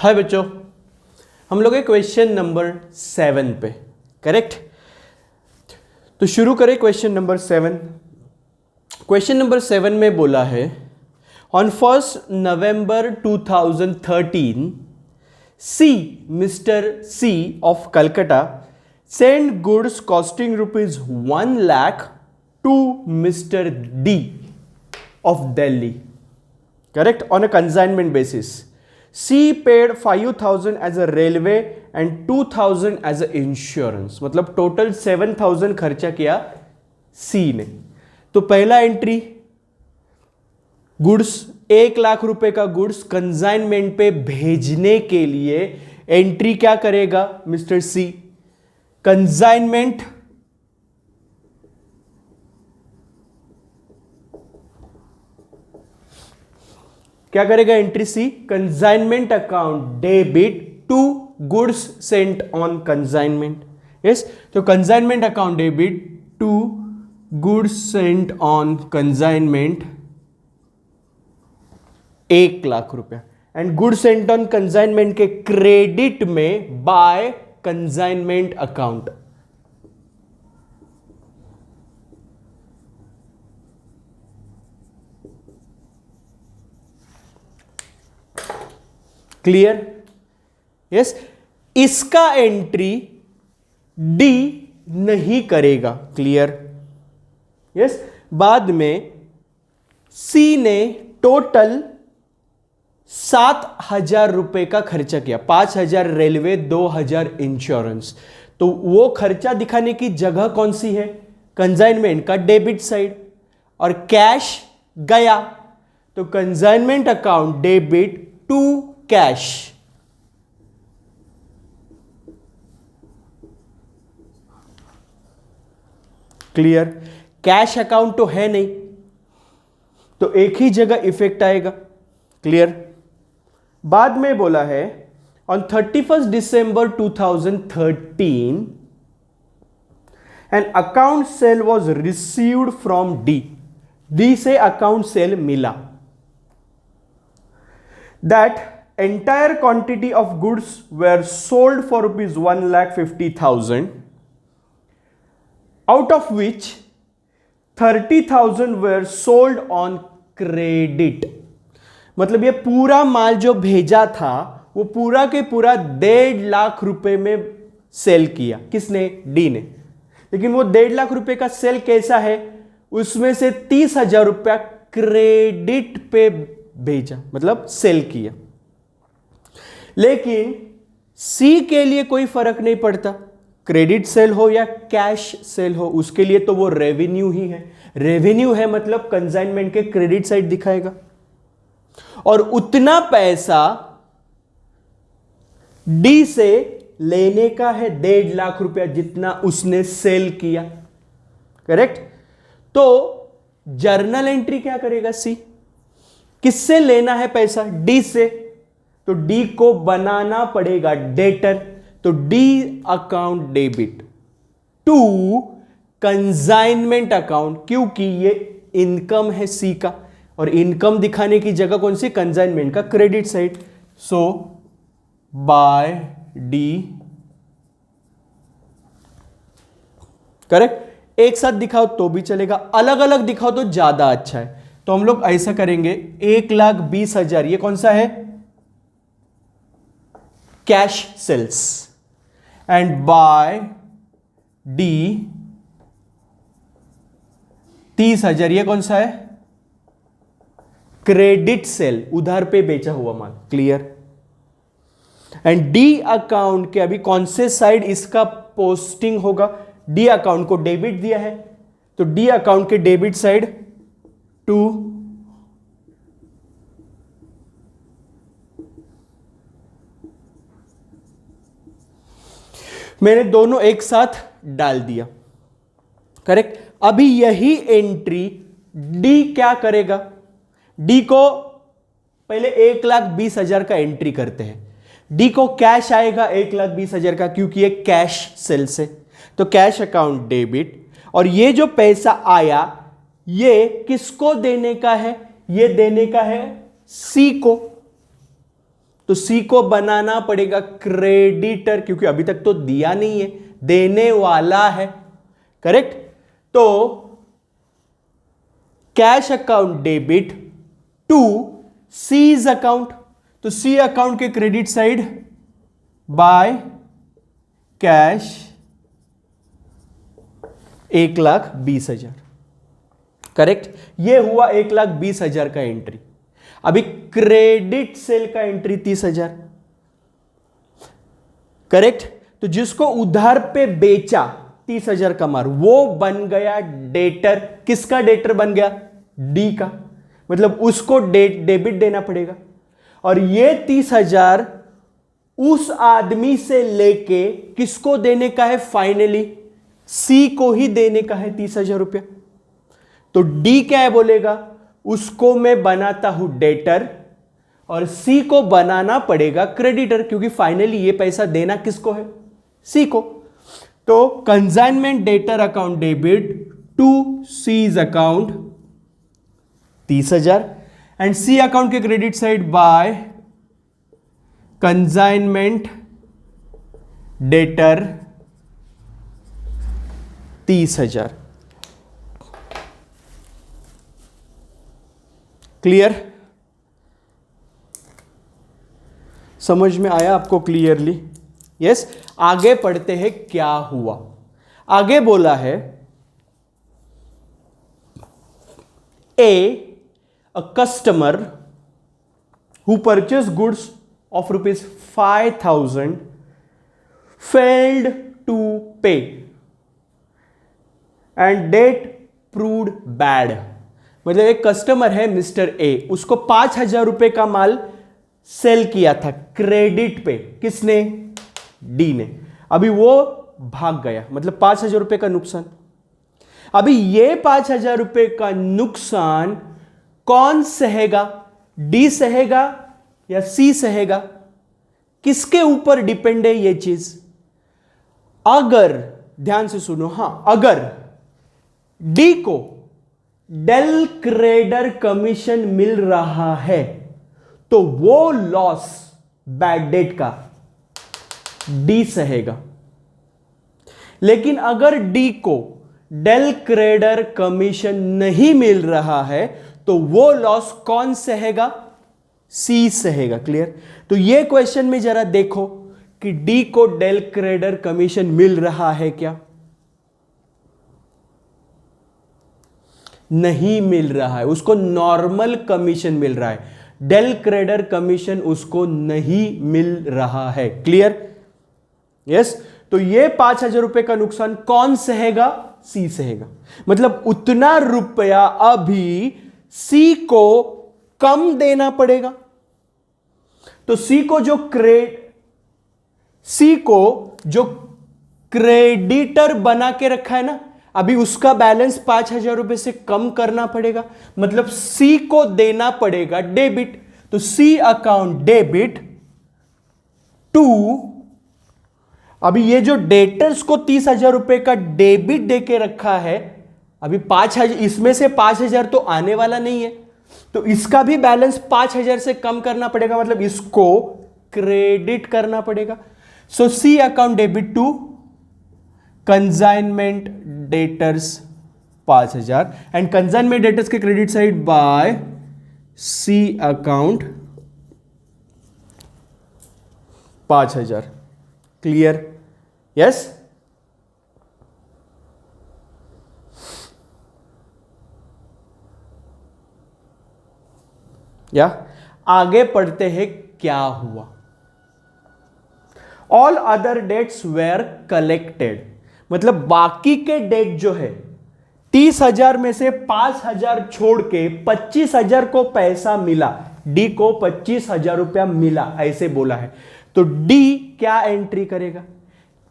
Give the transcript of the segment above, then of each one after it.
हाय बच्चों, हम लोग क्वेश्चन नंबर 7 पे। करेक्ट। तो शुरू करें क्वेश्चन नंबर 7। क्वेश्चन नंबर 7 में बोला है on 1 November 2013 C mister C of Calcutta send goods costing ₹1 lakh to mister D of Delhi. Correct. On a consignment basis C paid 5,000 as a railway and 2,000 as a insurance। मतलब total 7,000 खर्चा किया C ने। तो पहला entry, goods 1 lakh रुपए का goods consignment पे भेजने के लिए एंट्री क्या करेगा मिस्टर C? कंसाइनमेंट क्या करेगा entry C? Consignment account debit to goods sent on consignment. Yes, तो consignment account debit to goods sent on consignment 1 lakh रुपया and goods sent on consignment के क्रेडिट में by consignment account. Clear? Yes. इसका entry D नहीं करेगा। Clear? Yes. बाद में सी ने टोटल 7,000 रुपए का खर्चा किया, 5,000 रेलवे, 2,000 इंश्योरेंस। तो वो खर्चा दिखाने की जगह कौन सी है? कंसाइनमेंट का डेबिट साइड, और कैश गया तो consignment account debit to cash. Clear? Cash account तो है नहीं, तो एक ही जगह इफेक्ट आएगा। क्लियर? बाद में बोला है on 31 December 2013 an account cell was received from D. D से अकाउंट सेल मिला। That entire quantity of goods were sold for ₹1,50,000, out of which 30,000 were sold on credit। मतलब ये पूरा माल जो भेजा था वो पूरा के पूरा 1.5 लाख रुपए में सेल किया। किसने? डी ने। लेकिन वो 1.5 लाख रुपए का सेल कैसा है? उसमें से 30,000 रुपया क्रेडिट पे भेजा, मतलब सेल किया। लेकिन सी के लिए कोई फर्क नहीं पड़ता, क्रेडिट सेल हो या कैश सेल हो, उसके लिए तो वो रेवेन्यू ही है। रेवेन्यू है मतलब कंसाइनमेंट के क्रेडिट साइड दिखाएगा, और उतना पैसा डी से लेने का है 1.5 लाख रुपया जितना उसने सेल किया। करेक्ट? तो जर्नल एंट्री क्या करेगा सी? किससे लेना है पैसा? डी से। तो डी को बनाना पड़ेगा डेटर। तो D account debit to consignment account, क्योंकि ये इनकम है सी का, और इनकम दिखाने की जगह कौन सी? कंसाइनमेंट का क्रेडिट साइड। सो बाय डी। करेक्ट? एक साथ दिखाओ तो भी चलेगा, अलग अलग दिखाओ तो ज्यादा अच्छा है। तो हम लोग ऐसा करेंगे, 1,20,000 ये कौन सा है? Cash sales, and by D 30,000 ये कौन सा है? क्रेडिट सेल, उधार पे बेचा हुआ माल। क्लियर? एंड डी अकाउंट के अभी कौन से साइड इसका पोस्टिंग होगा? डी अकाउंट को डेबिट दिया है, तो डी अकाउंट के डेबिट साइड टू मैंने दोनों एक साथ डाल दिया। करेक्ट? अभी यही एंट्री डी क्या करेगा? डी को पहले 1,20,000 का एंट्री करते हैं। डी को कैश आएगा 1,20,000 का, क्योंकि ये कैश सेल से, तो कैश अकाउंट डेबिट, और ये जो पैसा आया ये किसको देने का है? ये देने का है सी को। तो सी को बनाना पड़ेगा क्रेडिटर, क्योंकि अभी तक तो दिया नहीं है, देने वाला है। करेक्ट। तो cash account debit to C's account, तो सी अकाउंट के credit side by cash 1,20,000। Correct. ये हुआ 1,20,000 का एंट्री। अभी क्रेडिट सेल का एंट्री 30,000। करेक्ट। तो जिसको उधार पे बेचा 30,000 का माल, वो बन गया डेटर। किसका डेटर बन गया? डी का। मतलब उसको डेबिट देना पड़ेगा। और ये 30,000 उस आदमी से लेके किसको देने का है? फाइनली सी को ही देने का है 30,000 रुपया। तो डी क्या है बोलेगा? उसको मैं बनाता हूं डेटर और सी को बनाना पड़ेगा क्रेडिटर, क्योंकि फाइनली ये पैसा देना किसको है? सी को। तो consignment debtor account debit to C's account 30,000 and C account के credit side by consignment debtor 30,000। Clear? समझ में आया आपको क्लियरली? यस। आगे पढ़ते हैं क्या हुआ। आगे बोला है a customer who purchased goods of rupees 5,000 failed to pay and debt proved bad। मतलब एक कस्टमर है मिस्टर ए, उसको 5,000 रुपए का माल सेल किया था क्रेडिट पे। किसने? डी ने। अभी वो भाग गया, मतलब 5,000 रुपए का नुकसान। अभी ये 5,000 रुपए का नुकसान कौन सहेगा? डी सहेगा या सी सहेगा? किसके ऊपर डिपेंड है ये चीज? अगर ध्यान से सुनो, हां, अगर डी को डेल क्रेडर कमीशन मिल रहा है तो वो लॉस बैड डेट का डी सहेगा। लेकिन अगर डी को डेल क्रेडर कमीशन नहीं मिल रहा है तो वो लॉस कौन सहेगा? सी सहेगा। क्लियर? तो ये क्वेश्चन में जरा देखो कि डी को डेल क्रेडर कमीशन मिल रहा है क्या? नहीं मिल रहा है, उसको नॉर्मल कमीशन मिल रहा है, डेल क्रेडर कमीशन उसको नहीं मिल रहा है। क्लियर? यस। तो ये 5,000 रुपए का नुकसान कौन सहेगा? सी सहेगा। मतलब उतना रुपया अभी सी को कम देना पड़ेगा। तो सी को जो क्रेडिटर बना के रखा है ना, अभी उसका बैलेंस 5,000 रुपए से कम करना पड़ेगा। मतलब सी को देना पड़ेगा डेबिट। तो सी अकाउंट डेबिट टू, अभी ये जो डेटर्स को 30,000 रुपए का डेबिट देके रखा है, अभी 5,000, इसमें से 5,000 तो आने वाला नहीं है, तो इसका भी बैलेंस 5,000 से कम करना पड़ेगा। मतलब इसको क्रेडिट करना पड़ेगा। So C account debit to consignment debtors 5,000 and consignment debtors के credit side by C account 5,000। Clear? Yes. या आगे पढ़ते हैं क्या हुआ। All other debts were collected, मतलब बाकी के डेट जो है 30,000 में से 5,000 छोड़ के 25,000 को पैसा मिला, डी को 25,000 रुपया मिला, ऐसे बोला है। तो डी क्या एंट्री करेगा?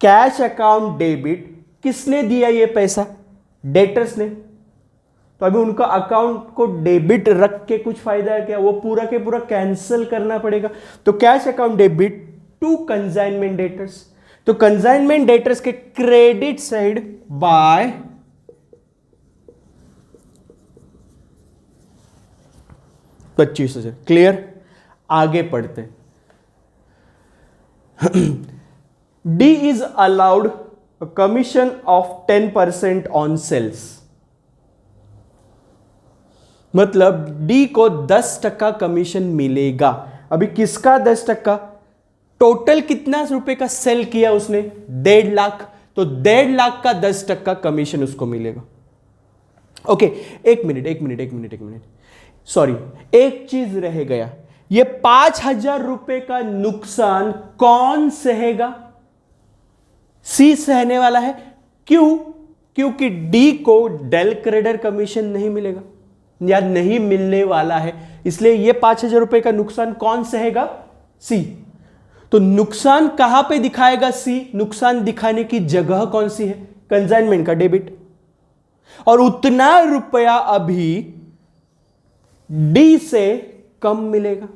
Cash account debit. किसने दिया ये पैसा? डेटर्स ने। तो अभी उनका अकाउंट को डेबिट रख के कुछ फायदा है क्या? वो पूरा के पूरा कैंसिल करना पड़ेगा। तो cash account debit to consignment debtors. तो कंसाइनमेंट डेटर्स के क्रेडिट साइड बाय 25,000। क्लियर? आगे पढ़ते। D is allowed commission of 10% on sales, मतलब डी को 10% कमीशन मिलेगा। अभी किसका 10%? टोटल कितना रुपए का सेल किया उसने? 1.5 लाख, तो 1.5 लाख का 10% कमीशन उसको मिलेगा। ओके, एक मिनट, सॉरी, एक चीज रह गया, ये 5,000 रुपए का नुकसान कौन सहेगा? सी सहने वाला है। क्यों? क्योंकि डी को डेल क्रेडिटर कमीशन नहीं मिलेगा या नहीं मिलने वाला है, इसलिए ये 5,000 रुपए का नुकसान कौन सहेगा? सी। तो नुकसान कहां पे दिखाएगा सी? नुकसान दिखाने की जगह कौन सी है? कंसाइनमेंट का डेबिट, और उतना रुपया अभी डी से कम मिलेगा।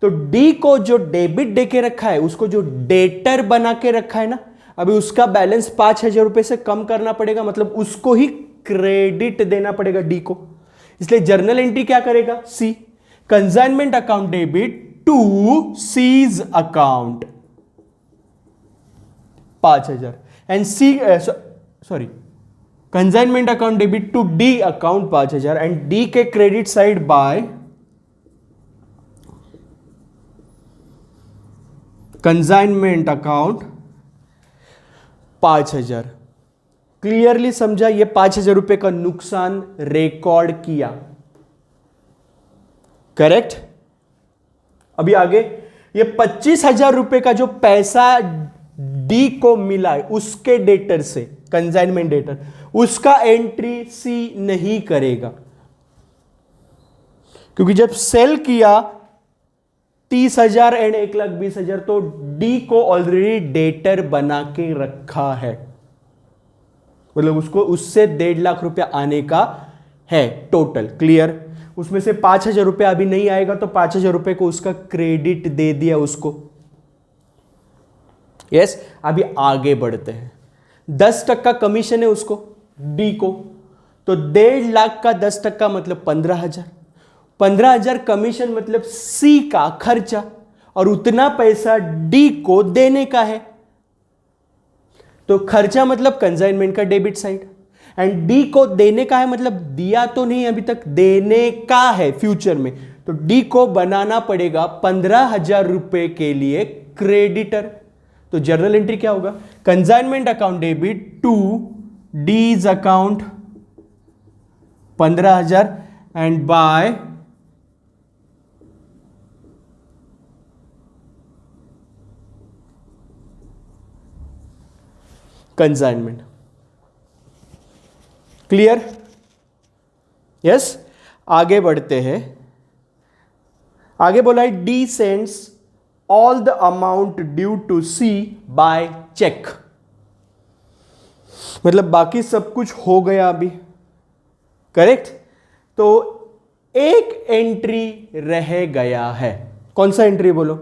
तो डी को जो डेबिट देके रखा है, उसको जो डेटर बना के रखा है ना, अभी उसका बैलेंस 5,000 रुपए से कम करना पड़ेगा, मतलब उसको ही क्रेडिट देना पड़ेगा डी को। इसलिए जर्नल एंट्री क्या करेगा? C, consignment account debit to C's account 5,000 and C, sorry, consignment account debit to D account 5,000 and D के credit side by consignment account 5,000। Clearly समझा? ये 5,000 रुपए का नुकसान रिकॉर्ड किया, करेक्ट? अभी आगे, ये 25,000 रुपए का जो पैसा डी को मिला है उसके डेटर से, कंसाइनमेंट डेटर, उसका एंट्री सी नहीं करेगा, क्योंकि जब सेल किया 30,000 एंड 1,20,000, तो डी को ऑलरेडी डेटर बना के रखा है, मतलब उसको उससे 1.5 लाख रुपया आने का है टोटल। क्लियर? उसमें से 5,000 रुपया अभी नहीं आएगा, तो 5,000 रुपए को उसका क्रेडिट दे दिया उसको। यस, अभी आगे बढ़ते हैं। 10% कमीशन है उसको, डी को, तो 1.5 लाख का 10% मतलब 15,000। 15,000 कमीशन मतलब सी का खर्चा, और उतना पैसा डी को देने का है। तो खर्चा मतलब कंसाइनमेंट का डेबिट साइड, एंड डी को देने का है मतलब दिया तो नहीं अभी तक, देने का है फ्यूचर में। तो डी को बनाना पड़ेगा 15,000 रुपए के लिए क्रेडिटर। तो जर्नल एंट्री क्या होगा? Consignment account debit to D's account 15,000 and by consignment. Clear? Yes, आगे बढ़ते हैं। आगे बोला है D sends all the amount due to C by cheque, मतलब बाकी सब कुछ हो गया अभी, करेक्ट? तो एक एंट्री रह गया है। कौन सा एंट्री बोलो?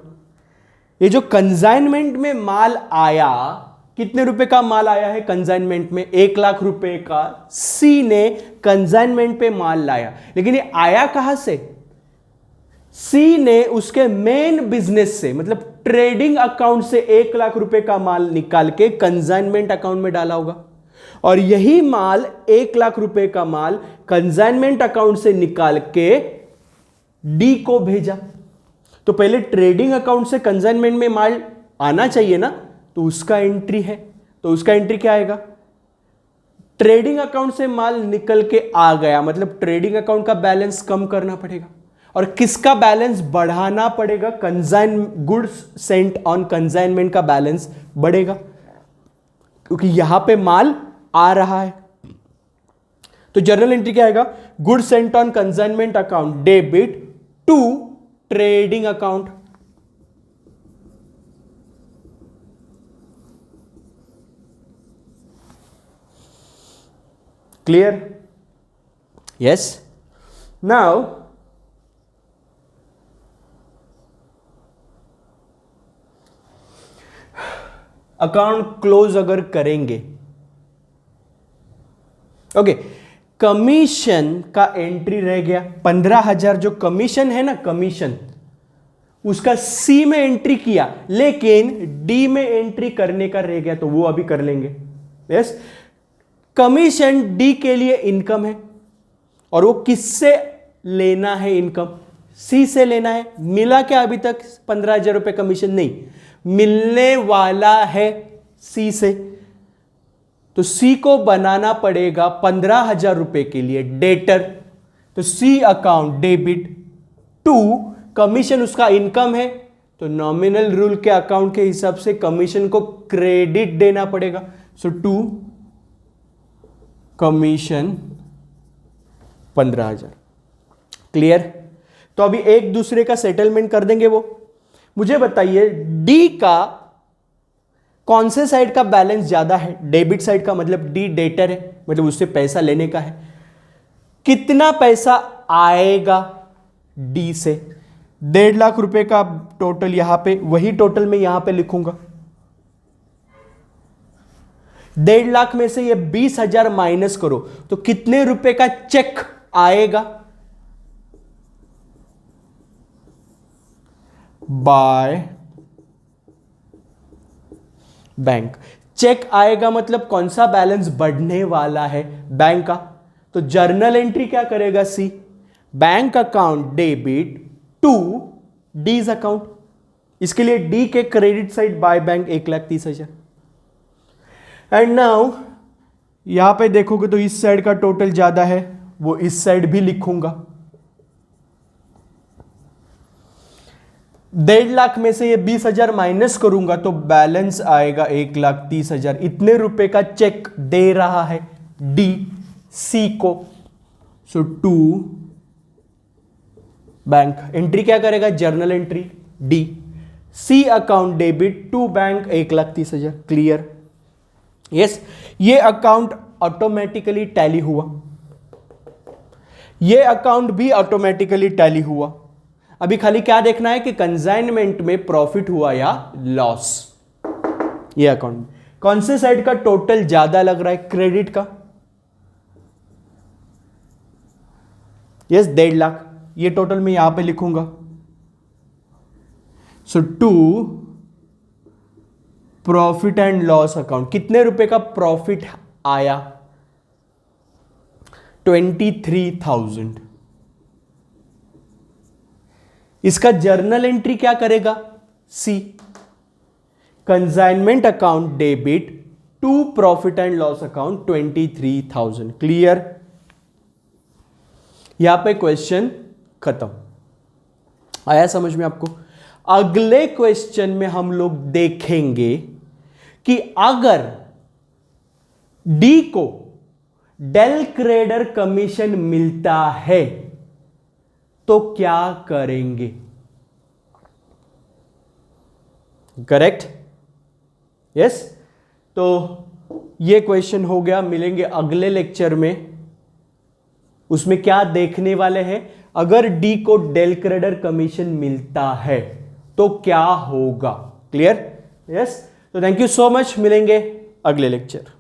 ये जो कंसाइनमेंट में माल आया, कितने रुपए का माल आया है कंसाइनमेंट में? 1 लाख रुपए का सी ने कंसाइनमेंट पे माल लाया, लेकिन ये आया कहां से? सी ने उसके मेन बिजनेस से, मतलब ट्रेडिंग अकाउंट से 1 लाख रुपए का माल निकाल के कंसाइनमेंट अकाउंट में डाला होगा, और यही माल 1 लाख रुपए का माल कंसाइनमेंट अकाउंट से निकाल के डी को भेजा। तो पहले ट्रेडिंग अकाउंट से कंसाइनमेंट में माल आना चाहिए ना, तो उसका एंट्री है। तो उसका एंट्री क्या आएगा? ट्रेडिंग अकाउंट से माल निकल के आ गया, मतलब ट्रेडिंग अकाउंट का बैलेंस कम करना पड़ेगा, और किसका बैलेंस बढ़ाना पड़ेगा? गुड्स सेंट ऑन कंसाइनमेंट का बैलेंस बढ़ेगा, क्योंकि यहां पे माल आ रहा है। तो जर्नल एंट्री क्या आएगा? Goods sent on consignment account debit to trading account. Clear? Yes. Now, account close अगर करेंगे, ओके, कमीशन का एंट्री रह गया 15,000। जो कमीशन है ना, कमीशन, उसका सी में एंट्री किया, लेकिन डी में एंट्री करने का रह गया, तो वो अभी कर लेंगे। यस, कमीशन डी के लिए इनकम है, और वो किससे लेना है इनकम? सी से लेना है। मिला क्या अभी तक 15,000 रुपए कमीशन? नहीं, मिलने वाला है सी से, तो सी को बनाना पड़ेगा 15,000 रुपए के लिए डेटर। तो C account debit to commission, उसका इनकम है, तो नॉमिनल रूल के अकाउंट के हिसाब से कमीशन को क्रेडिट देना पड़ेगा। सो टू कमीशन 15,000। क्लियर? तो अभी एक दूसरे का सेटलमेंट कर देंगे। वो मुझे बताइए डी का कौन से साइड का बैलेंस ज्यादा है? डेबिट साइड का, मतलब डी डेटर है, मतलब उससे पैसा लेने का है। कितना पैसा आएगा डी से? 1.5 लाख रुपए का टोटल, यहां पे वही टोटल मैं यहां पे लिखूंगा। 1.5 लाख में से ये 20,000 माइनस करो, तो कितने रुपए का चेक आएगा? By bank. चेक आएगा मतलब कौन सा बैलेंस बढ़ने वाला है? बैंक का। तो जर्नल एंट्री क्या करेगा? C, bank account debit to D's account. इसके लिए डी के credit side by bank 1,30,000। And now यहां पे देखोगे तो इस साइड का टोटल ज्यादा है, वो इस साइड भी लिखूंगा। 1.5 लाख में से ये 20,000 माइनस करूंगा तो बैलेंस आएगा 1,30,000। इतने रुपए का चेक दे रहा है डी सी को। सो टू बैंक, एंट्री क्या करेगा? Journal entry D, C account debit to bank 1,30,000। Clear? Yes, ये अकाउंट ऑटोमेटिकली टैली हुआ, ये अकाउंट भी ऑटोमेटिकली टैली हुआ। अभी खाली क्या देखना है कि कंसाइनमेंट में प्रॉफिट हुआ या लॉस। ये अकाउंट कौन से साइड का टोटल ज्यादा लग रहा है? क्रेडिट का। यस, 1.5 लाख, ये टोटल मैं यहां पे लिखूंगा। So to profit and loss account, कितने रुपए का प्रॉफिट आया? 23,000। इसका जर्नल एंट्री क्या करेगा? C, consignment account debit to profit and loss account 23,000। Clear? यहां पे क्वेश्चन खत्म। आया समझ में आपको? अगले क्वेश्चन में हम लोग देखेंगे कि अगर डी को डेल क्रेडर कमीशन मिलता है तो क्या करेंगे? करेक्ट? यस। तो ये क्वेश्चन हो गया। मिलेंगे अगले लेक्चर में। उसमें क्या देखने वाले हैं? अगर डी को डेल क्रेडर कमीशन मिलता है तो क्या होगा? क्लियर? यस। तो थैंक यू सो मच। मिलेंगे अगले लेक्चर।